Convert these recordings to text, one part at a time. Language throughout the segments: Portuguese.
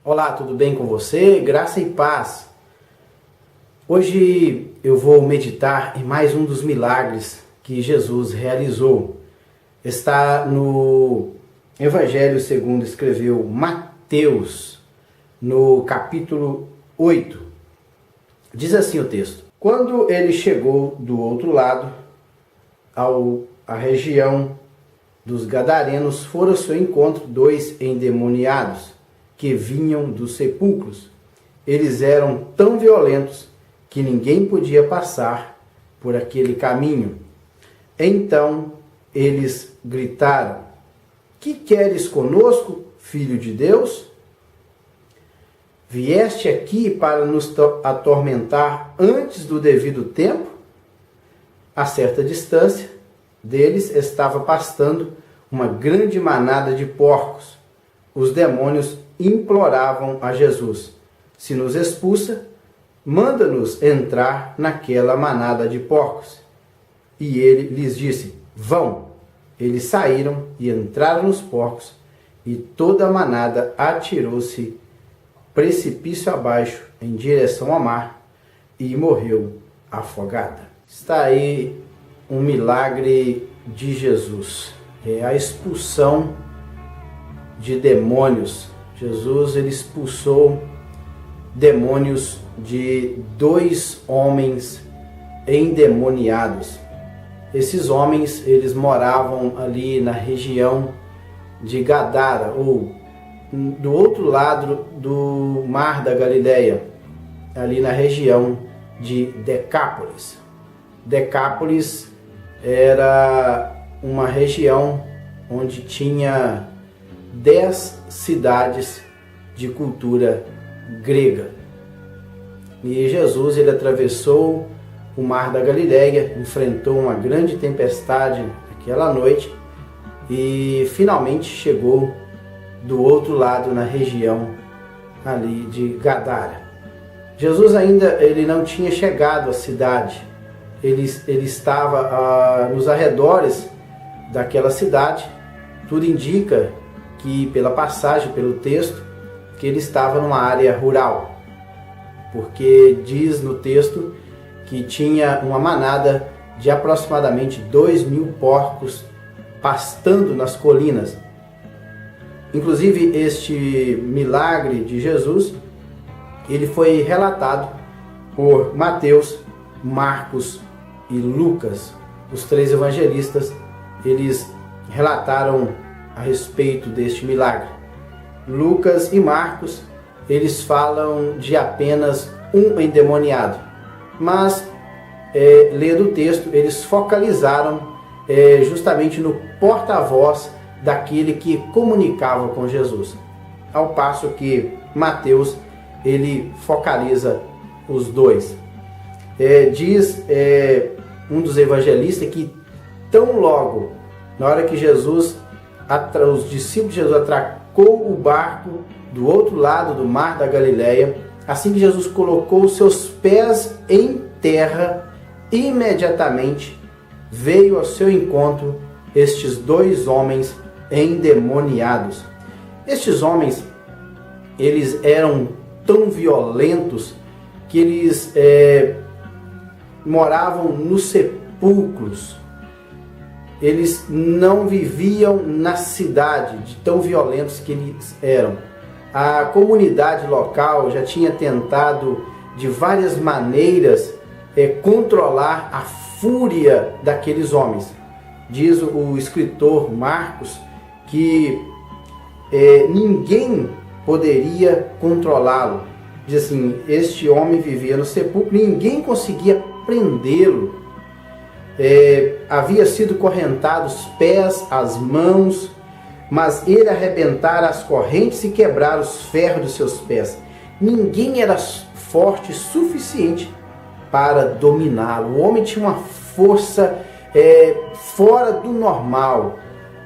Olá, tudo bem com você? Graça e paz. Hoje eu vou meditar em mais um dos milagres que Jesus realizou. Está no Evangelho segundo escreveu Mateus, no capítulo 8. Diz assim o texto: Quando ele chegou do outro lado, à região dos Gadarenos, foram ao seu encontro dois endemoniados que vinham dos sepulcros. Eles eram tão violentos que ninguém podia passar por aquele caminho. Então eles gritaram: Que queres conosco, filho de Deus? Vieste aqui para nos atormentar antes do devido tempo? A certa distância deles estava pastando uma grande manada de porcos. Os demônios imploravam a Jesus: Se nos expulsa, manda-nos entrar naquela manada de porcos. E ele lhes disse: Vão. Eles saíram e entraram nos porcos, e toda a manada atirou-se precipício abaixo em direção ao mar e morreu afogada. Está aí um milagre de Jesus. É a expulsão de demônios. Jesus ele expulsou demônios de dois homens endemoniados. Esses homens, eles moravam ali na região de Gadara, ou do outro lado do Mar da Galileia, ali na região de Decápolis. Decápolis era uma região onde tinha 10 cidades de cultura grega. E Jesus ele atravessou o Mar da Galileia, enfrentou uma grande tempestade aquela noite e finalmente chegou do outro lado, na região ali de Gadara. Jesus ainda ele não tinha chegado à cidade. Ele estava nos arredores daquela cidade. Tudo indica que, pela passagem, pelo texto, que ele estava numa área rural, porque diz no texto que tinha uma manada de aproximadamente 2.000 porcos pastando nas colinas. Inclusive, este milagre de Jesus, ele foi relatado por Mateus, Marcos e Lucas. Os três evangelistas, eles relataram a respeito deste milagre. Lucas e Marcos, eles falam de apenas um endemoniado, mas lendo o texto, eles focalizaram justamente no porta-voz daquele que comunicava com Jesus, ao passo que Mateus ele focaliza os dois. Diz um dos evangelistas que tão logo, na hora que os discípulos de Jesus atracou o barco do outro lado do Mar da Galileia, assim que Jesus colocou os seus pés em terra, imediatamente veio ao seu encontro estes dois homens endemoniados. Estes homens, eles eram tão violentos que eles moravam nos sepulcros. Eles não viviam na cidade, de tão violentos que eles eram. A comunidade local já tinha tentado de várias maneiras controlar a fúria daqueles homens. Diz o escritor Marcos que ninguém poderia controlá-lo. Diz assim: este homem vivia no sepulcro, ninguém conseguia prendê-lo. Havia sido correntado os pés, as mãos, mas ele arrebentara as correntes e quebrara os ferros dos seus pés. Ninguém era forte o suficiente para dominá-lo. O homem tinha uma força fora do normal,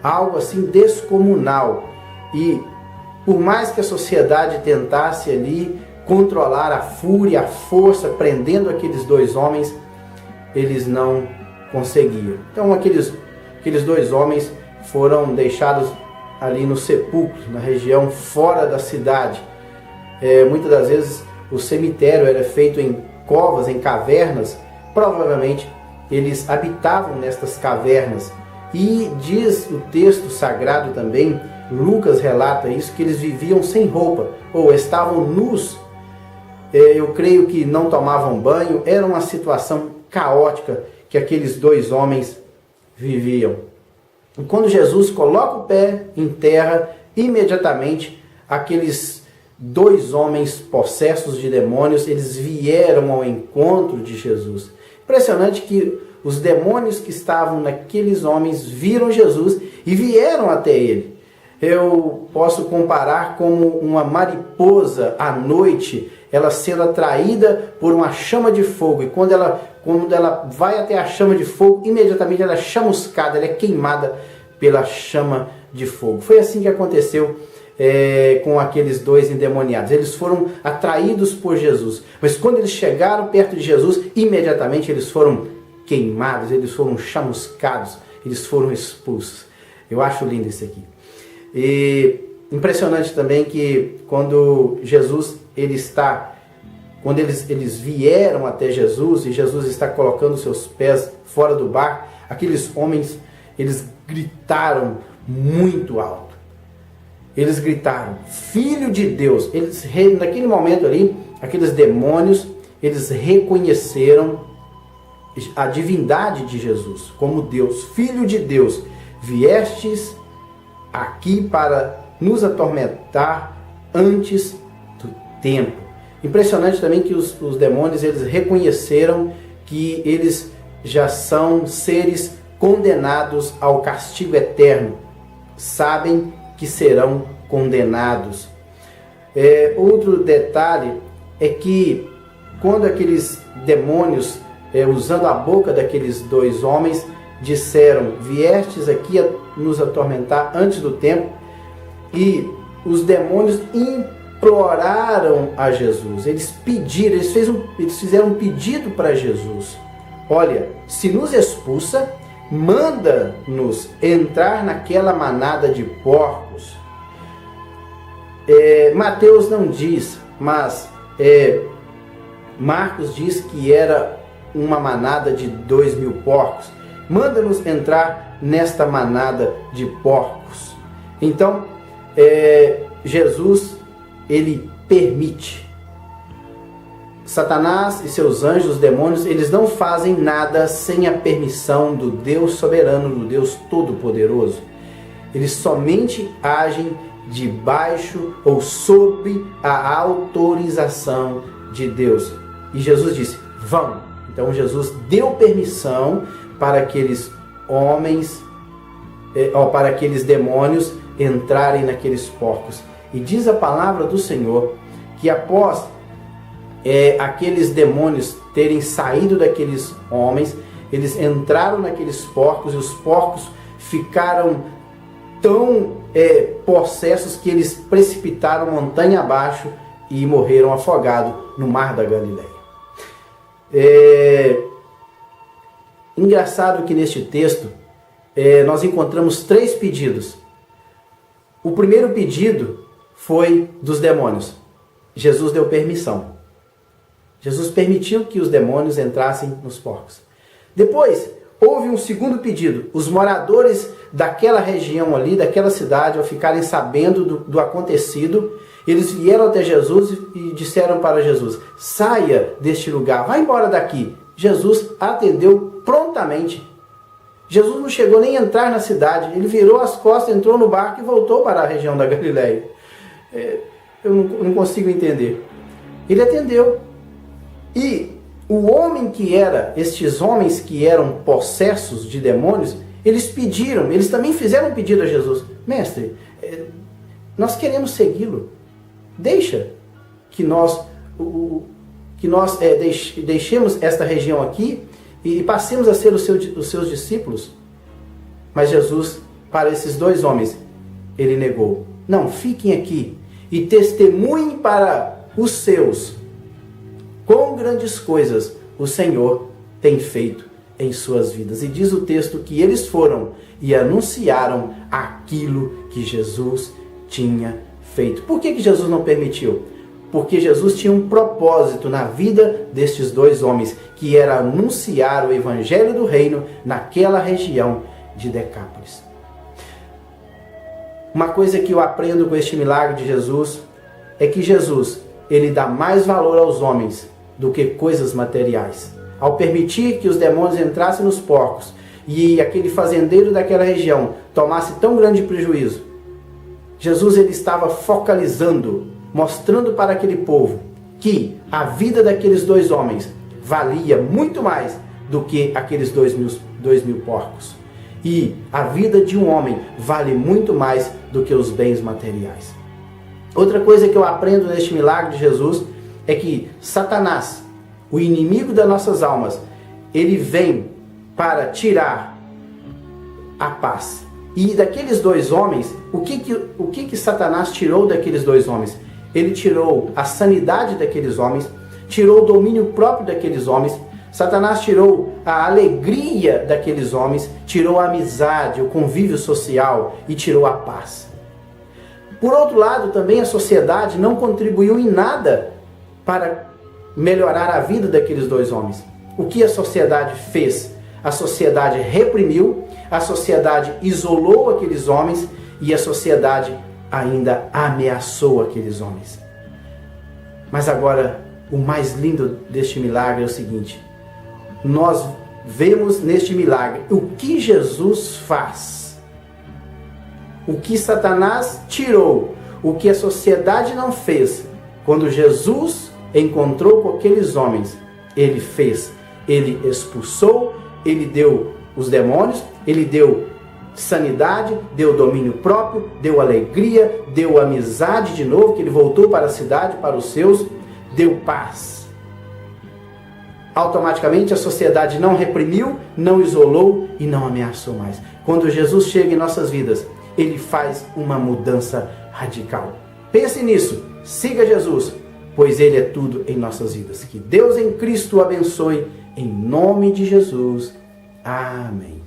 algo assim descomunal. E por mais que a sociedade tentasse ali controlar a fúria, a força, prendendo aqueles dois homens, eles não conseguiam. Então aqueles dois homens foram deixados ali no sepulcro, na região fora da cidade. muitas das vezes o cemitério era feito em covas, em cavernas. Provavelmente eles habitavam nestas cavernas. E diz o texto sagrado também, Lucas relata isso, que eles viviam sem roupa, ou estavam nus. Eu creio que não tomavam banho. Era uma situação caótica que aqueles dois homens viviam. E quando Jesus coloca o pé em terra, imediatamente aqueles dois homens possessos de demônios, eles vieram ao encontro de Jesus. Impressionante que os demônios que estavam naqueles homens viram Jesus e vieram até ele. Eu posso comparar como uma mariposa à noite, ela sendo atraída por uma chama de fogo. E quando ela vai até a chama de fogo, imediatamente ela é chamuscada, ela é queimada pela chama de fogo. Foi assim que aconteceu com aqueles dois endemoniados. Eles foram atraídos por Jesus. Mas quando eles chegaram perto de Jesus, imediatamente eles foram queimados, eles foram chamuscados, eles foram expulsos. Eu acho lindo isso aqui. E impressionante também que quando quando eles vieram até Jesus e Jesus está colocando seus pés fora do barco, aqueles homens, eles gritaram muito alto. Eles gritaram, Filho de Deus. Naquele momento ali, aqueles demônios, eles reconheceram a divindade de Jesus como Deus, Filho de Deus. Viestes aqui para nos atormentar antes do tempo. Impressionante também que os demônios, eles reconheceram que eles já são seres condenados ao castigo eterno. Sabem que serão condenados. Outro detalhe é que quando aqueles demônios, usando a boca daqueles dois homens, disseram, viestes aqui a nos atormentar antes do tempo, e os demônios imploraram a Jesus, eles fizeram um pedido para Jesus, olha, se nos expulsa, manda-nos entrar naquela manada de porcos. Mateus não diz, mas Marcos diz que era uma manada de 2.000 porcos. Manda-nos entrar nesta manada de porcos. Então, Jesus, ele permite. Satanás e seus anjos, os demônios, eles não fazem nada sem a permissão do Deus soberano, do Deus todo-poderoso. Eles somente agem debaixo ou sob a autorização de Deus. E Jesus disse, vão. Então Jesus deu permissão para aqueles homens, para aqueles demônios entrarem naqueles porcos. E diz a palavra do Senhor que após aqueles demônios terem saído daqueles homens, eles entraram naqueles porcos e os porcos ficaram tão possessos que eles precipitaram montanha abaixo e morreram afogados no mar da Galileia. Engraçado que neste texto nós encontramos 3 pedidos. O primeiro pedido foi dos demônios. Jesus deu permissão. Jesus permitiu que os demônios entrassem nos porcos. Depois, houve um segundo pedido. Os moradores daquela região ali, daquela cidade, ao ficarem sabendo do acontecido, eles vieram até Jesus e disseram para Jesus, saia deste lugar, vá embora daqui. Jesus atendeu prontamente. Jesus não chegou nem a entrar na cidade, ele virou as costas, entrou no barco e voltou para a região da Galileia. Eu não consigo entender. Ele atendeu. E o homem que era, estes homens que eram possessos de demônios, eles também fizeram um pedido a Jesus. Mestre, nós queremos segui-lo. Deixa que nós deixemos esta região aqui e passemos a ser os seus discípulos. Mas Jesus, para esses 2 homens, ele negou. Não, fiquem aqui e testemunhem para os seus quão grandes coisas o Senhor tem feito em suas vidas. E diz o texto que eles foram e anunciaram aquilo que Jesus tinha feito. Por que Jesus não permitiu? porque Jesus tinha um propósito na vida destes dois homens, que era anunciar o evangelho do reino naquela região de Decápolis. Uma coisa que eu aprendo com este milagre de Jesus é que Jesus, ele dá mais valor aos homens do que coisas materiais. Ao permitir que os demônios entrassem nos porcos e aquele fazendeiro daquela região tomasse tão grande prejuízo, Jesus ele estava focalizando, mostrando para aquele povo que a vida daqueles dois homens valia muito mais do que aqueles 2.000 porcos. E a vida de um homem vale muito mais do que os bens materiais. Outra coisa que eu aprendo neste milagre de Jesus é que Satanás, o inimigo das nossas almas, ele vem para tirar a paz. E daqueles dois homens, o que Satanás tirou daqueles dois homens? Ele tirou a sanidade daqueles homens, tirou o domínio próprio daqueles homens. Satanás tirou a alegria daqueles homens, tirou a amizade, o convívio social e tirou a paz. Por outro lado, também a sociedade não contribuiu em nada para melhorar a vida daqueles dois homens. O que a sociedade fez? A sociedade reprimiu, a sociedade isolou aqueles homens e a sociedade ainda ameaçou aqueles homens. Mas agora, o mais lindo deste milagre é o seguinte: nós vemos neste milagre o que Jesus faz. O que Satanás tirou, o que a sociedade não fez. Quando Jesus encontrou com aqueles homens, ele fez. Ele expulsou, ele deu os demônios, ele deu sanidade, deu domínio próprio, deu alegria, deu amizade de novo, que ele voltou para a cidade, para os seus, deu paz. Automaticamente a sociedade não reprimiu, não isolou e não ameaçou mais. Quando Jesus chega em nossas vidas, ele faz uma mudança radical. Pense nisso, siga Jesus, pois ele é tudo em nossas vidas. Que Deus em Cristo o abençoe, em nome de Jesus. Amém.